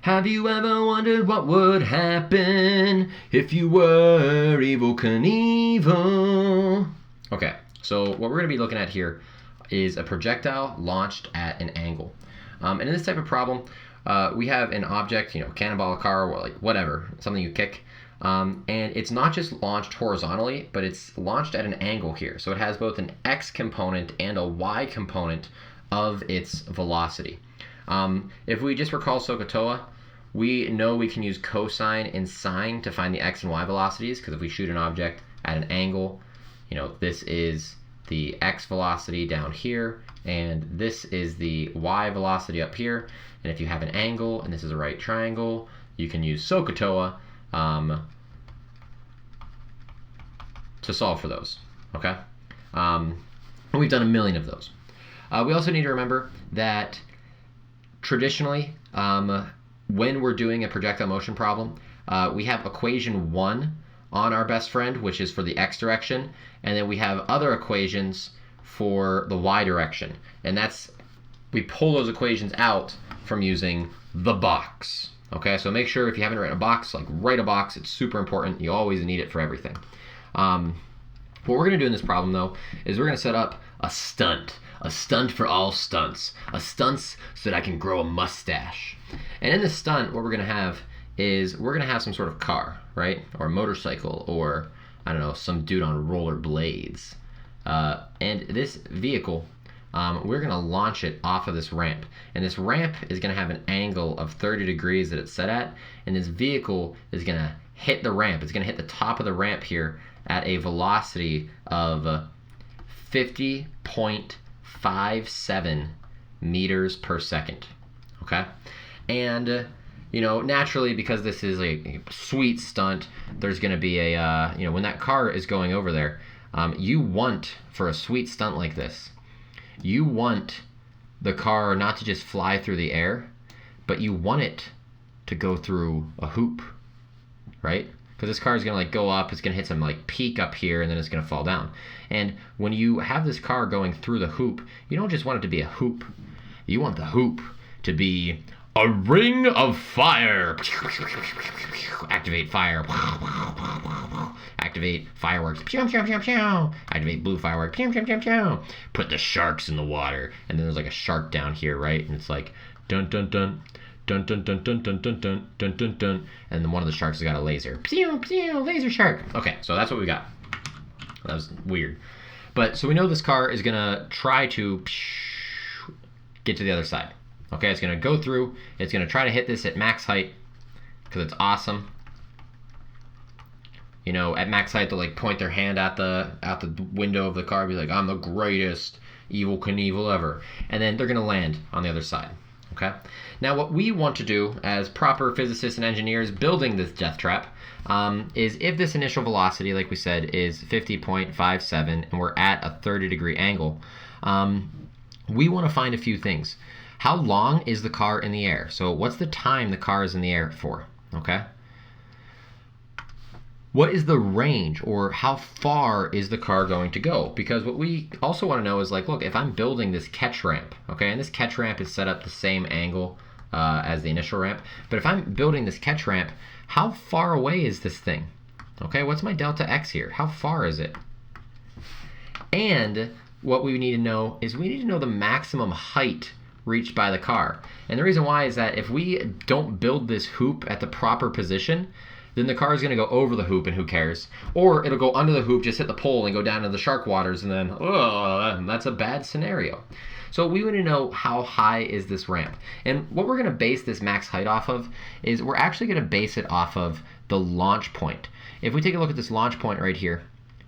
Have you ever wondered what would happen if you were Evel Knievel? Okay, so what we're going to be looking at here is a projectile launched at an angle. And in this type of problem, we have an object, cannonball, a car, or like whatever, something you kick. And it's not just launched horizontally, but it's launched at an angle here. So it has both an x component and a y component of its velocity. If we just recall SOHCAHTOA, we know we can use cosine and sine to find the x and y velocities, because if we shoot an object at an angle, this is the x velocity down here, and this is the y velocity up here. And if you have an angle, and this is a right triangle, you can use SOHCAHTOA to solve for those, okay? We've done a million of those. We also need to remember that traditionally, when we're doing a projectile motion problem, we have equation 1 on our best friend, which is for the x direction, and then we have other equations for the y direction. And we pull those equations out from using the box. Okay, so make sure if you haven't written a box, write a box. It's super important. You always need it for everything. What we're going to do in this problem, though, is we're going to set up a stunt for all stunts, a stunts so that I can grow a mustache. And in this stunt, what we're going to have is we're going to have some sort of car, right, or a motorcycle, or I don't know, some dude on roller blades. And this vehicle, we're going to launch it off of this ramp. And this ramp is going to have an angle of 30 degrees that it's set at. And this vehicle is going to hit the ramp. It's going to hit the top of the ramp here at a velocity of 50.57 meters per second. Okay? And, naturally, because this is a sweet stunt, there's going to be a, when that car is going over there, you want, for a sweet stunt like this, you want the car not to just fly through the air, but you want it to go through a hoop, right? Because this car is going to go up, it's going to hit some peak up here, and then it's going to fall down. And when you have this car going through the hoop, you don't just want it to be a hoop. You want the hoop to be a ring of fire. Activate fire. Activate fireworks. Activate blue fireworks. Put the sharks in the water. And then there's a shark down here, right? And it's dun dun dun. Dun dun dun dun dun dun dun dun dun dun, and then one of the sharks has got a laser. Laser shark. Okay, so that's what we got. That was weird, but so we know this car is gonna try to get to the other side. Okay, it's gonna go through. It's gonna try to hit this at max height because it's awesome. At max height they'll point their hand out the window of the car, and be like, "I'm the greatest Evel Knievel ever," and then they're gonna land on the other side. Okay. Now, what we want to do as proper physicists and engineers building this death trap is if this initial velocity, like we said, is 50.57 and we're at a 30-degree angle, we want to find a few things. How long is the car in the air? So what's the time the car is in the air for? Okay. What is the range, or how far is the car going to go? Because what we also want to know is look, if I'm building this catch ramp, okay, and this catch ramp is set up the same angle as the initial ramp, but if I'm building this catch ramp, how far away is this thing? Okay, what's my delta x here? How far is it? And what we need to know is we need to know the maximum height reached by the car. And the reason why is that if we don't build this hoop at the proper position, then the car is going to go over the hoop, and who cares? Or it'll go under the hoop, just hit the pole, and go down to the shark waters, and then, that's a bad scenario. So we want to know how high is this ramp. And what we're going to base this max height off of is we're actually going to base it off of the launch point. If we take a look at this launch point right here,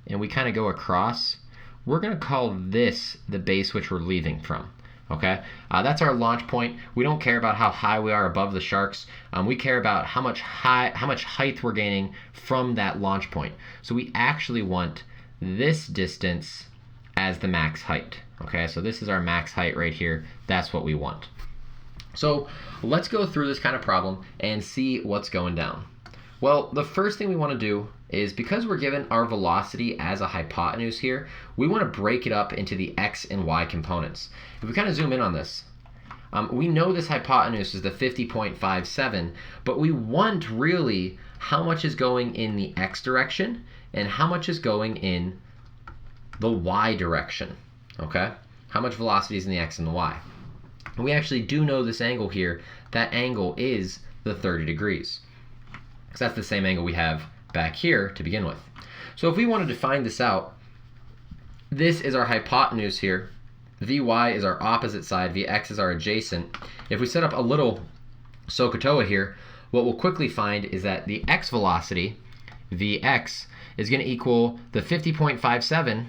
and we kind of go across, we're going to call this the base which we're leaving from. Okay, that's our launch point. We don't care about how high we are above the sharks. We care about how much height we're gaining from that launch point. So we actually want this distance as the max height. Okay, so this is our max height right here. That's what we want. So let's go through this kind of problem and see what's going down. Well, the first thing we want to do is, because we're given our velocity as a hypotenuse here, we want to break it up into the x and y components. If we kind of zoom in on this, We know this hypotenuse is the 50.57, but we want really how much is going in the x direction and how much is going in the y direction, okay? How much velocity is in the x and the y. And we actually do know this angle here. That angle is the 30 degrees. Because that's the same angle we have back here to begin with. So if we wanted to find this out, this is our hypotenuse here. Vy is our opposite side, Vx is our adjacent. If we set up a little SOHCAHTOA here, what we'll quickly find is that the x velocity, Vx, is going to equal the 50.57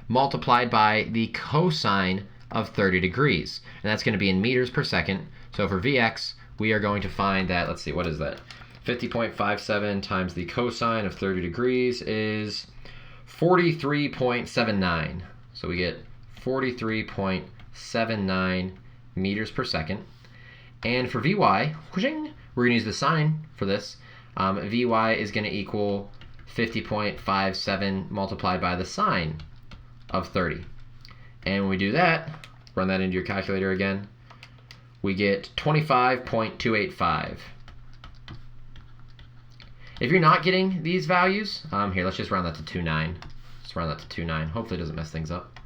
multiplied by the cosine of 30 degrees. And that's going to be in meters per second. So for Vx, we are going to find that, let's see, what is that? 50.57 times the cosine of 30 degrees is 43.79. So we get 43.79 meters per second. And for Vy, we're going to use the sine for this. Vy is going to equal 50.57 multiplied by the sine of 30. And when we do that, run that into your calculator again, we get 25.285. If you're not getting these values, here, let's just round that to 2.9. Let's round that to 2.9. Hopefully it doesn't mess things up.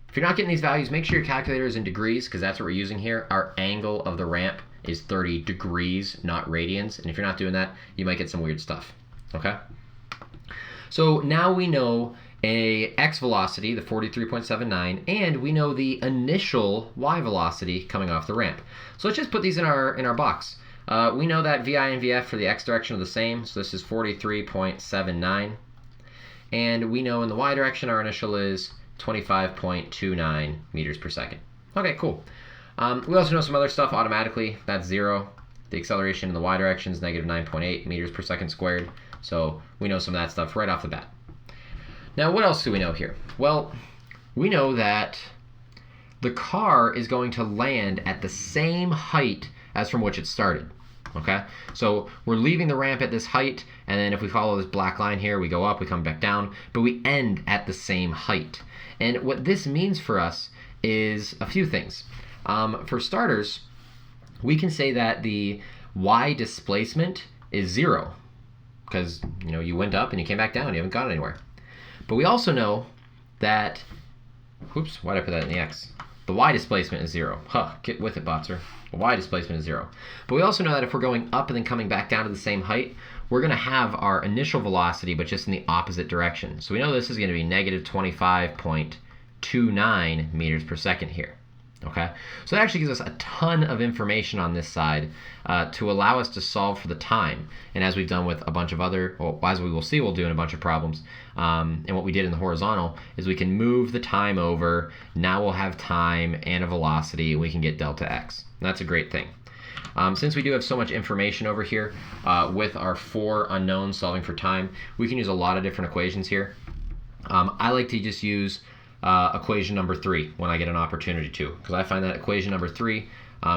If you're not getting these values, make sure your calculator is in degrees, because that's what we're using here. Our angle of the ramp is 30 degrees, not radians. And if you're not doing that, you might get some weird stuff, okay? So now we know a x velocity, the 43.79, and we know the initial y velocity coming off the ramp. So let's just put these in our box. We know that Vi and Vf for the x direction are the same, so this is 43.79. And we know in the y direction our initial is 25.29 meters per second. Okay, cool. We also know some other stuff automatically. That's 0. The acceleration in the y direction is negative 9.8 meters per second squared. So we know some of that stuff right off the bat. Now, what else do we know here? Well, we know that the car is going to land at the same height as from which it started. Okay, so we're leaving the ramp at this height, and then if we follow this black line here, we go up, we come back down, but we end at the same height. And what this means for us is a few things. For starters, we can say that the y displacement is 0, because you went up and you came back down, you haven't gone anywhere. But we also know that, whoops, why did I put that in the x? The y displacement is 0. Get with it, Botzer. The y displacement is 0. But we also know that if we're going up and then coming back down to the same height, we're going to have our initial velocity, but just in the opposite direction. So we know this is going to be negative 25.29 meters per second here. Okay, so that actually gives us a ton of information on this side to allow us to solve for the time. And as we've done with a bunch of other, well, as we will see, we'll do in a bunch of problems. And what we did in the horizontal is we can move the time over. Now we'll have time and a velocity, and we can get delta x. And that's a great thing. Since we do have so much information over here with our 4 unknowns solving for time, we can use a lot of different equations here. I like to just use equation number 3 when I get an opportunity to, because I find that equation number 3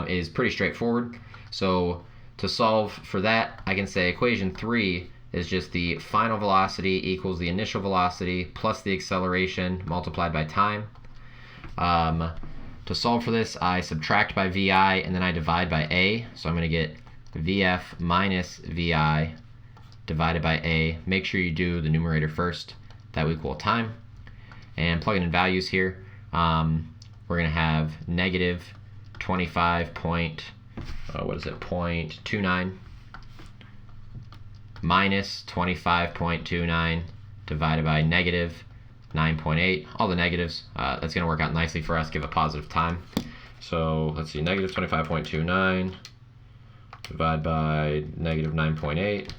is pretty straightforward. So to solve for that, I can say equation 3 is just the final velocity equals the initial velocity plus the acceleration multiplied by time. To solve for this, I subtract by Vi and then I divide by A. So I'm going to get Vf minus Vi divided by A. Make sure you do the numerator first. That will equal time. And plugging in values here, we're going to have negative 0.29 minus 25.29 divided by negative 9.8, all the negatives. That's going to work out nicely for us, give a positive time. So let's see, negative 25.29 divided by negative 9.8.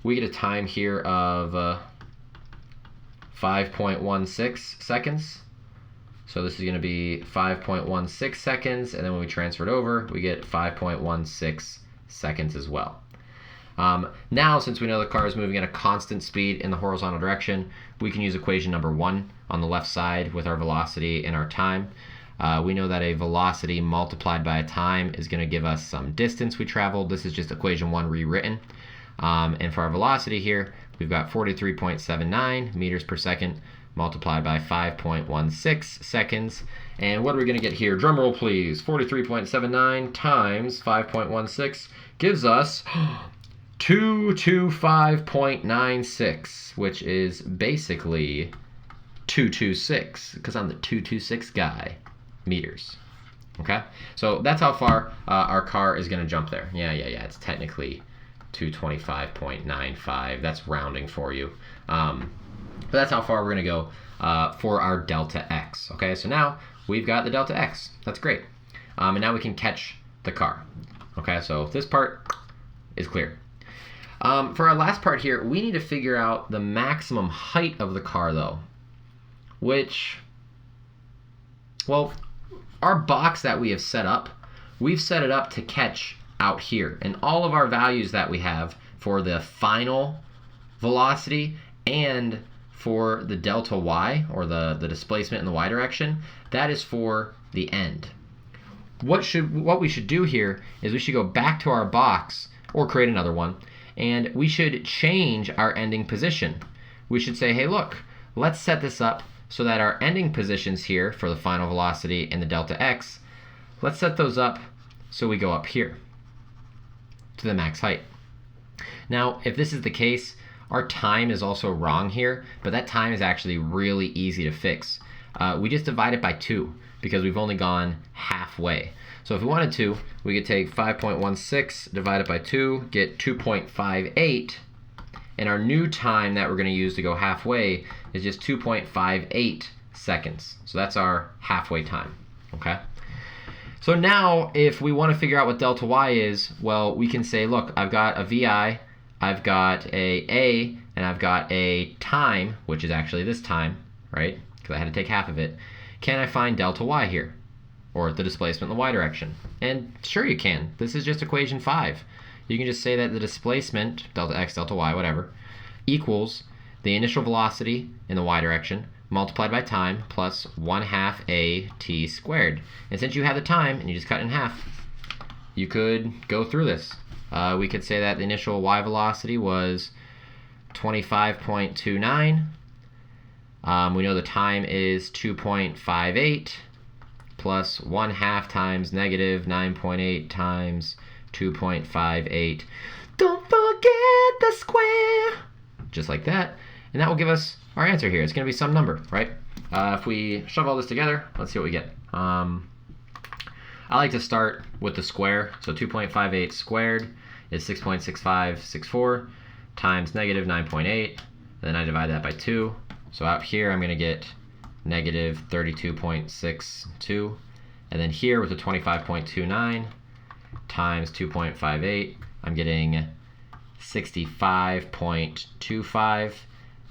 We get a time here of 5.16 seconds. So this is going to be 5.16 seconds, and then when we transfer it over, we get 5.16 seconds as well. Now, since we know the car is moving at a constant speed in the horizontal direction, we can use equation number 1 on the left side with our velocity and our time. We know that a velocity multiplied by a time is going to give us some distance we traveled. This is just equation 1 rewritten. And for our velocity here, we've got 43.79 meters per second multiplied by 5.16 seconds. And what are we going to get here? Drum roll, please. 43.79 times 5.16 gives us 225.96, which is basically 226, because I'm the 226 guy, meters. Okay, so that's how far our car is going to jump there. Yeah, it's technically 225.95. That's rounding for you. But that's how far we're going to go for our delta x. Okay, so now we've got the delta x. That's great. And now we can catch the car. Okay, so this part is clear. For our last part here, we need to figure out the maximum height of the car, though, which, well, our box that we have set up, we've set it up to catch out here. And all of our values that we have for the final velocity and for the delta y, or the displacement in the y direction, that is for the end. What we should do here is we should go back to our box, or create another one, and we should change our ending position. We should say, hey, look, let's set this up so that our ending positions here for the final velocity and the delta x, let's set those up so we go up here to the max height. Now, if this is the case, our time is also wrong here, but that time is actually really easy to fix. We just divide it by 2 because we've only gone halfway. So if we wanted to, we could take 5.16 divided by 2, get 2.58, and our new time that we're going to use to go halfway is just 2.58 seconds. So that's our halfway time, okay? So now if we want to figure out what delta y is, well, we can say, look, I've got a VI, I've got a, and I've got a time, which is actually this time, right? Because I had to take half of it. Can I find delta y here? Or the displacement in the y direction? And sure you can. This is just equation 5. You can just say that the displacement, delta x, delta y, whatever, equals the initial velocity in the y direction multiplied by time plus 1/2 a t squared. And since you have the time and you just cut it in half, you could go through this. We could say that the initial y velocity was 25.29. We know the time is 2.58 plus 1/2 times negative 9.8 times 2.58. Don't forget the square. Just like that. And that will give us our answer here. It's going to be some number, right? If we shove all this together, let's see what we get. I like to start with the square. So 2.58 squared is 6.6564 times negative 9.8. Then I divide that by 2. So out here I'm going to get negative 32.62. And then here with the 25.29 times 2.58, I'm getting 65.25.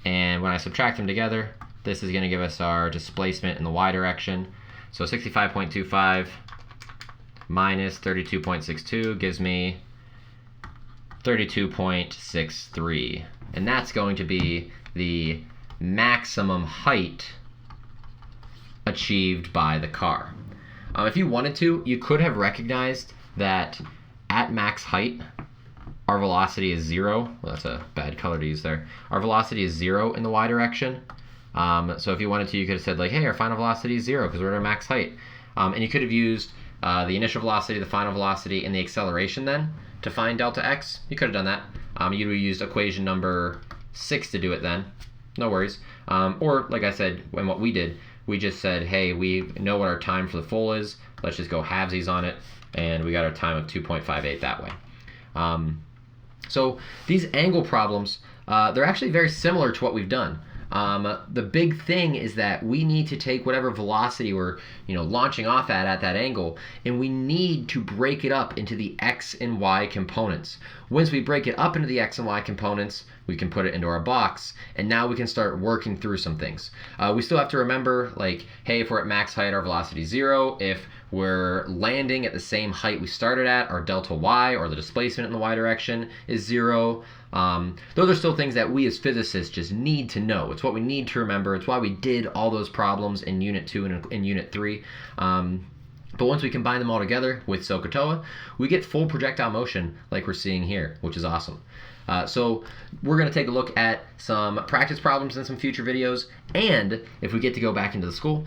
And when I subtract them together, this is going to give us our displacement in the y direction. So 65.25 minus 32.62 gives me 32.63. And that's going to be the maximum height achieved by the car. If you wanted to, you could have recognized that at max height, our velocity is 0. Well, that's a bad color to use there. Our velocity is 0 in the y direction. So if you wanted to, you could have said, like, hey, our final velocity is 0 because we're at our max height. And you could have used the initial velocity, the final velocity, and the acceleration then to find delta x. You could have done that. You would have used equation number 6 to do it then. No worries. Or, like I said, when what we did, we just said, hey, we know what our time for the full is. Let's just go halvesies on it. And we got our time of 2.58 that way. So these angle problems, they're actually very similar to what we've done. The big thing is that we need to take whatever velocity we're launching off at that angle, and we need to break it up into the x and y components. Once we break it up into the x and y components, we can put it into our box, and now we can start working through some things. We still have to remember, like, hey, if we're at max height, our velocity is 0. If we're landing at the same height we started at, our delta y, or the displacement in the y direction, is 0. Those are still things that we as physicists just need to know. It's what we need to remember. It's why we did all those problems in Unit 2 and in Unit 3. But once we combine them all together with SOHCAHTOA, we get full projectile motion like we're seeing here, which is awesome. So we're going to take a look at some practice problems in some future videos, and if we get to go back into the school,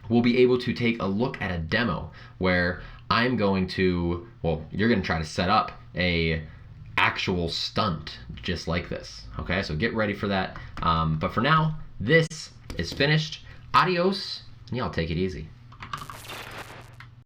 we'll be able to take a look at a demo where I'm going to, well, you're going to try to set up a actual stunt just like this. Okay, so get ready for that. But for now, this is finished. Adios, and y'all take it easy.